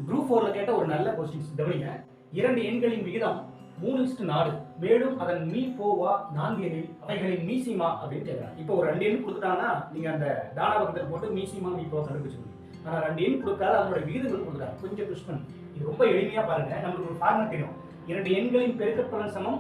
Group 4ல கேட்ட ஒரு நல்ல கொஸ்டின்ஸ் கவனிங்க. 2 எண்களின் விகிதம் 3:4 மேலும் அதன் மீ போவா 4 எனில் அவைகளின் மீசிமா அப்படின்னு கேட்குறாங்க. இப்போ ஒரு 2 எண் கொடுத்துட்டாங்கன்னா நீங்க அந்த தானா பக்கத்தில் போட்டு மீசிமா மீ போவா கண்டுபிடிச்சிருக்கீங்க. ஆனா 2 எண் கொடுக்காத அதோட விகிதங்கள் கொடுக்குறாங்க. கொஞ்சம் ட்விஸ்ட் பண்ணி இது ரொம்ப எளிமையா பாருங்க. நமக்கு ஒரு ஃபார்முலா தெரியும். 2 எண்களின் பெருக்கற்பலன் சமம்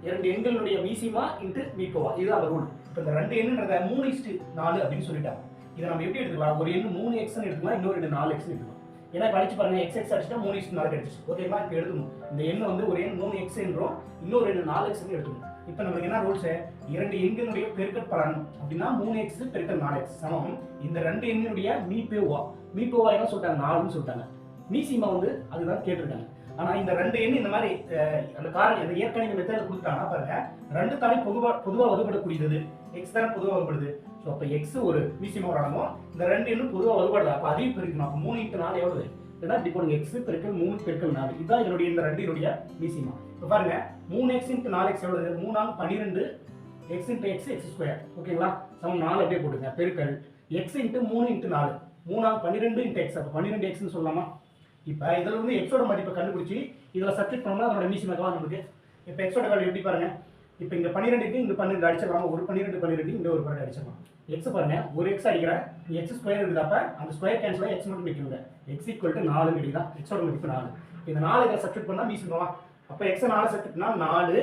2 எண்களுடைய மீசிமா இன்ட்டு மீ போவா. இதுதான் அந்த ரூல். இப்போ இந்த 2 எண்ணுன்றத 3:4 அப்படின்னு சொல்லிட்டாங்க. இதை நம்ம எப்படி எடுத்துக்கலாம்? ஒரு எண் 3x எடுத்துக்கலாம், இன்னொரு எண் 4x எடுத்துக்கலாம். ஏன்னா படிச்சு பாருங்க, x அடிச்சுட்டா 3:4 கிடைச்சிச்சு. ஓகேங்களா? இப்போ எடுத்துக்கணும். இந்த எண் வந்து ஒரு எண் 3x என்றும் இன்னொரு எண் 4x எடுத்துக்கணும். இப்போ நமக்கு என்ன ரூல்ஸ்? 2 எண்களுடைய பெருக்கற்பலன் அப்படின்னா 3x பெருக்கல் 4x சமம் இந்த 2 எண்ணுடைய மீ போவா என்ன சொல்லிட்டாங்க? 4ன்னு சொல்லிட்டாங்க. மீசிமா வந்து அதுதான் கேட்டிருக்காங்க. ஆனா இந்த 2 எண் இந்த மாதிரி அந்த காரணம் இந்த இயற்கணித மெத்தட்ல கொடுத்தாங்கன்னா பாருங்க, 2 தானே பொதுவா வகுபடக்கூடியது. x தானே பொதுவா வகுபடுது. ஸோ அப்போ x ஒரு மீசிமா அடங்கும். இந்த 2 எண்ணும் பொதுவா வகுபடல. அப்போ அதையும் பெருக்கணும். அப்போ 3 × 4 எவ்வளவு? ஏன்னா இப்படி போடுங்க, x பெருக்கல் 3 பெருக்கல் 4. இதுதான் இதனுடைய இந்த 2 என்னுடைய மீசிமா. இப்போ பாருங்க, 3x × 4x எவ்வளவு? 3 × 12 x × x². ஓகேங்களா? சமம் 4 அப்படியே போடுங்க. பெருக்கல் x × 3 × 4 3 × 12 × x. அப்போ 12x சொல்லலாமா? இப்போ இதில் வந்து எக்ஸோட மதிப்பை கண்டுபிடிச்சி இதில் சப்ஸ்டிட் பண்ணோம்னா அதோட மீசிமாக்கெல்லாம் நமக்கு. இப்போ எக்ஸோட வேல்யூ எப்படி பாருங்க? இப்போ இங்கே 12க்கு இங்கே 12 அடிச்சிடலாம். ஒரு 12 இங்கே ஒரு 12 அடிச்சிடலாம். எக்ஸ் பாருங்க, ஒரு எக்ஸ் அடிக்கிறேன், x² இருக்குதப்ப அந்த ஸ்கொயர் கேன்சல் ஆகி எக்ஸ் மட்டும் நிற்குங்க. x = 4 கிடைக்குதான். எக்ஸோட மதிப்பு 4. இந்த 4 இதில் சப்ஸ்டிட் பண்ணால் மீசிமாவா? அப்போ எக்ஸை 4 சப்ஸ்டிட் பண்ணால் 4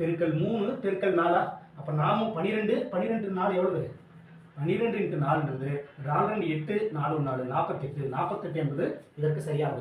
பெருக்கல் 3 பெருக்கல் 4. அப்போ நாமும் 12 4 எவ்வளவு? 12 × 4ன்றது 4 8 4 4 48 48 என்பது இதற்கு சரியாகும்.